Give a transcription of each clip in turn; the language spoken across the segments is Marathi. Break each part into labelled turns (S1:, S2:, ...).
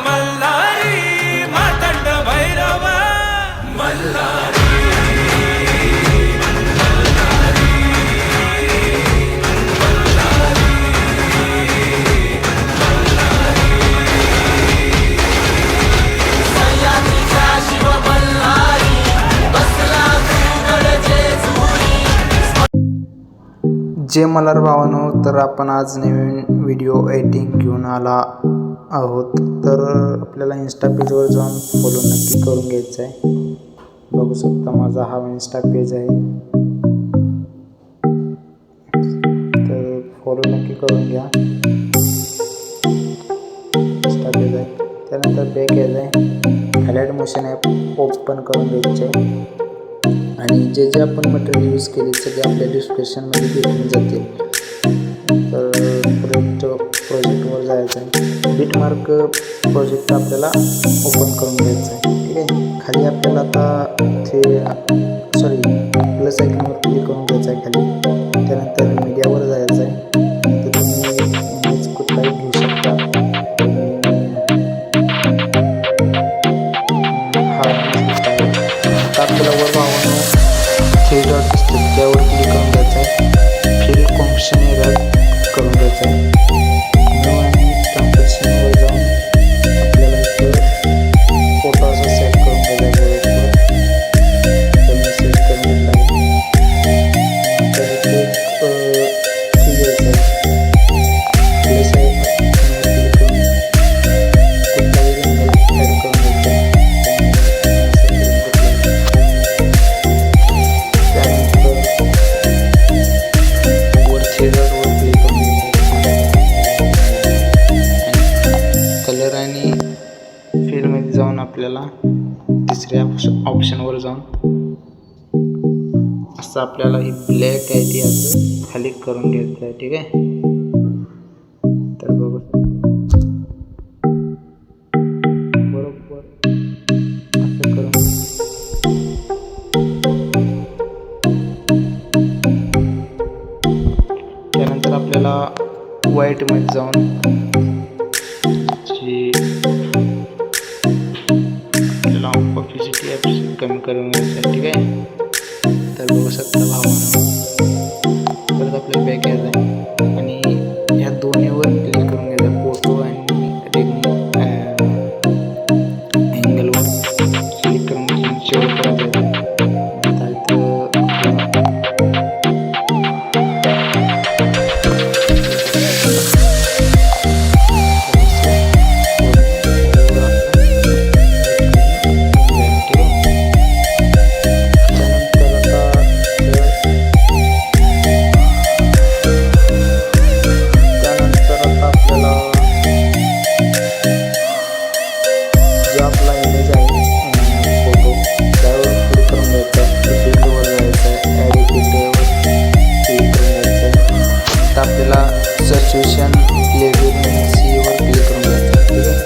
S1: मल्हारी मातंड भैरव मल्हारी
S2: जय मल्हार भावांनो, तर आपण आज नवीन व्हिडिओ एडिटिंग घेऊन आला आहोत. तर आपल्याला इन्स्टा पेजवर जाऊन फॉलो नक्की करून घ्यायचं आहे. बघू शकता माझा हा इन्स्टा पेज आहे, तर फॉलो नक्की करून घ्या. इन्स्टा पेज आहे, त्यानंतर बॅक यायचं आहे, हायलाइट मोशन ॲप ओपन करून घ्यायचं आहे आणि जे जे आपण मटेरियल यूज केले सगळे आपल्या डिस्क्रिप्शनमध्ये भेटून जातील. तर प्रोजेक्टवर जायचं आहे, बिटमार्क प्रोजेक्ट आपल्याला ओपन करून घ्यायचं आहे. ठीक आहे, खाली आपल्याला आता प्लस आयकॉनवर क्लिक करून घ्यायचं आहे खाली. त्यानंतर मीडियावर जायचं आहे, तर तुम्ही इमेज कुठलाही घेऊ शकता. आता आपल्याला वर भावानं 3 डॉट दिसतात, त्यावर क्लिक करून घ्यायचं आहे. फिल कॉम्प्शन एरर करून घ्यायचं आहे. न्यू आणि ट्रान्झॅक्शनवर जाऊन आपल्याला इथं फोटो असा सेट करून घ्यायचा आहे. तर मी सेट करून घेतला आहे. तर इथे ठीक घ्यायचं आहे, प्लेस आहे, क्लिक करून कुठलाही रंग ॲड करून घ्यायचा आहे. कलर आणि फील्डमध्ये जाऊन आपल्याला तिसऱ्या ऑप्शनवर जाऊन असं आपल्याला ही ब्लॅक आहे ती असं खाली करून घ्यायचं आहे. ठीक आहे, तर बघू बरोबर असं करून त्यानंतर आपल्याला व्हाईटमध्ये जाऊन ऑफिशियली कमी करून घ्यायचं. ठीक आहे, तर बघू शकता भावानं. परत आपल्याला बॅक यायचं आहे आणि ह्या दोन्हीवर क्लिक करून घ्यायचं, फोटो आणि अँगलवर क्लिक करून शेअर करायचं. आपल्याला सॅच्युरेशन लेवल सीवर क्लिक करून घ्यायचं. ठीक आहे,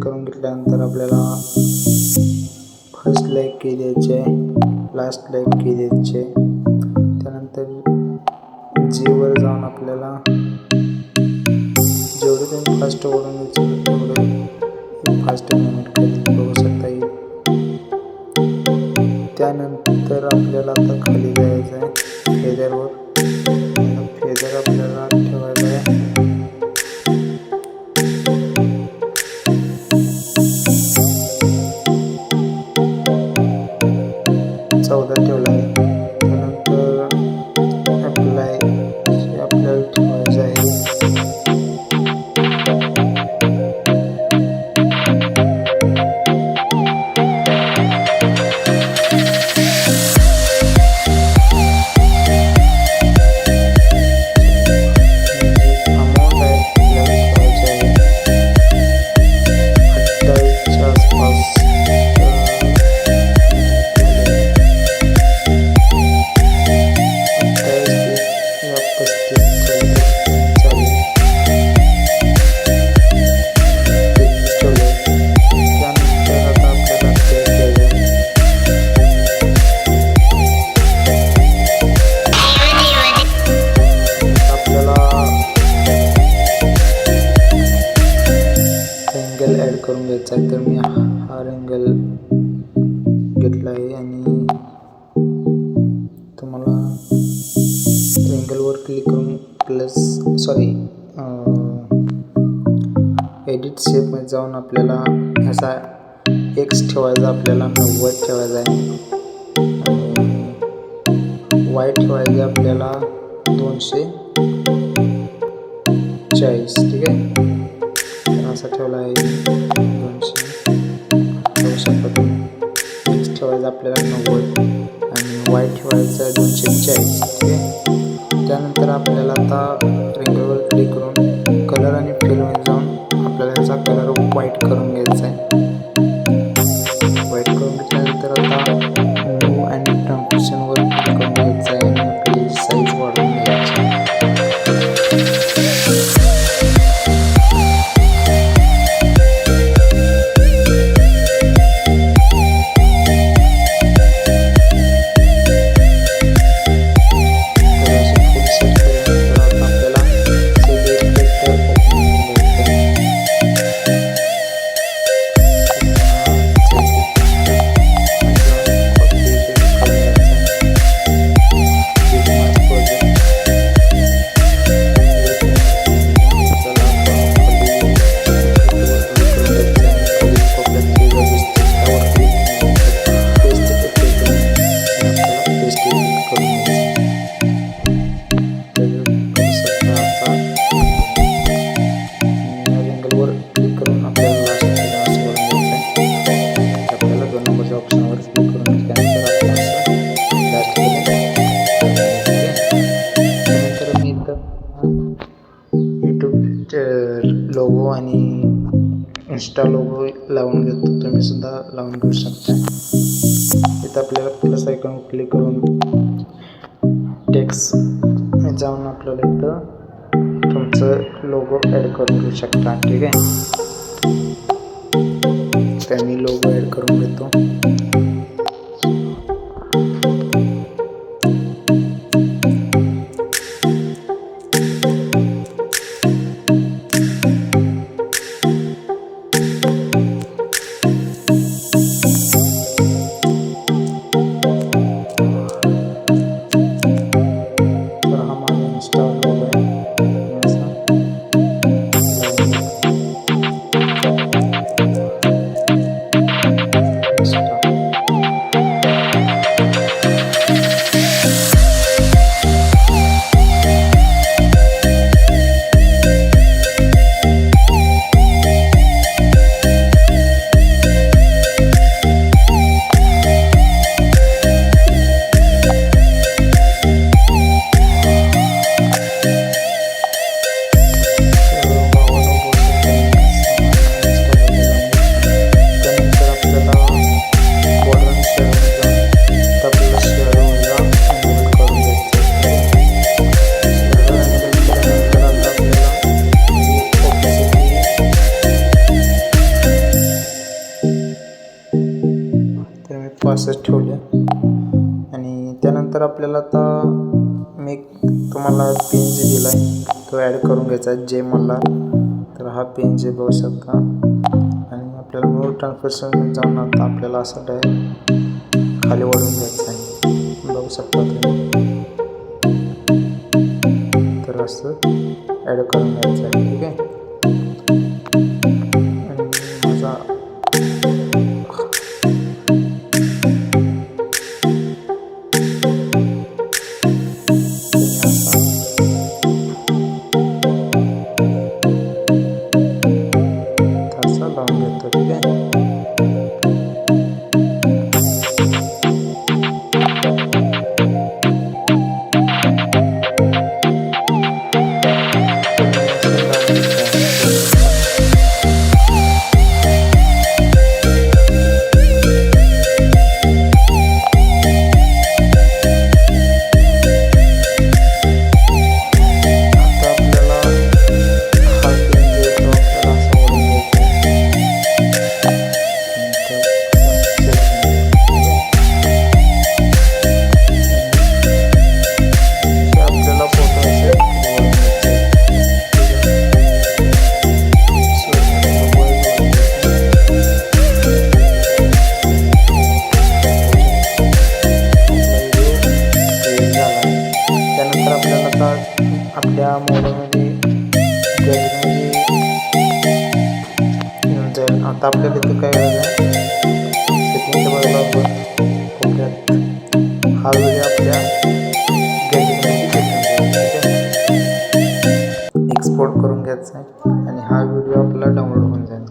S2: करून घेतल्यानंतर आपल्याला फर्स्ट लाईक की द्यायचे आहे, लास्ट लाईक की द्यायचे. त्यानंतर जीवर जाऊन आपल्याला जेवढे तुम्ही फास्ट ओढून घ्यायचे तेवढं फास्ट मुवमेंट खाली बघू शकता येईल. त्यानंतर आपल्याला आता खाली जायचं आहे फेदरवर. फेदर आपल्याला ठेवायचं आहे 14 ठेवला आहे. त्यानंतर अप्लाय आपल्याला ठेवायचं आहे. अमाऊंट आहे आपल्याला ठेवायचं आहे. घ्यायचा आहे, तर मी हा रेंगल घेतला आहे आणि तुम्हाला रेंगलवर क्लिक करून एडिट शेपमध्ये जाऊन आपल्याला ह्याचा एक्स ठेवायचा, आपल्याला 90 ठेवायचा आहे आणि वाय ठेवायचे आपल्याला 240. ठीक आहे, तर असा ठेवला आहे 200. एक्स ठेवायचा आपल्याला 90 आणि वाय ठेवायचा 240. ठीक आहे, त्यानंतर आपल्याला आता रेंगलवर क्लिक करून कलर आणि फिलमध्ये जाऊन आपल्याला ह्याचा कलर व्हाईट करून घ्यायचा आहे. व्हाईट करून घेतल्यानंतर आता न्यू आणि ट्रान्सलेशनवर क्लिक करून घ्यायचं आहे आणि आपली साईज वाढवून घ्यायची. लोगो आणि इंस्टा लोगो लावून घेतो, तुम्ही सुद्धा लावून घेऊ शकता. इथं आपल्याला प्लस आयकॉन क्लिक करून टेक्स्ट जाऊन आपल्याला इथं तुमचं लोगो ॲड करून घेऊ शकता. ठीक आहे, तर मी लोगो ॲड करून घेतो. असंच ठेवले आणि त्यानंतर आपल्याला आता मी तुम्हाला पेन जे दिला आहे तो ॲड करून घ्यायचा आहे जे मला. तर हा पेन जे बघू शकता आणि आपल्याला मूळ ट्रान्सफरशन जाऊन आता आपल्याला असं डायरेक्ट खाली वाढवून घ्यायचं आहे, बघू शकता तुम्ही. तर असं ॲड करून घ्यायचं आहे. ठीक आहे, आणि माझा आपल्या मोबाईलमध्ये गॅलरीमध्ये येऊन जाईल. आता आपल्याला इथे काय करायचं, सेटिंगच्या बाजूला कोपऱ्यात हा व्हिडिओ आपल्या गॅलरीमध्ये एक्सपोर्ट करून घ्यायचा आहे आणि हा व्हिडिओ आपला डाउनलोड होऊन जाईल.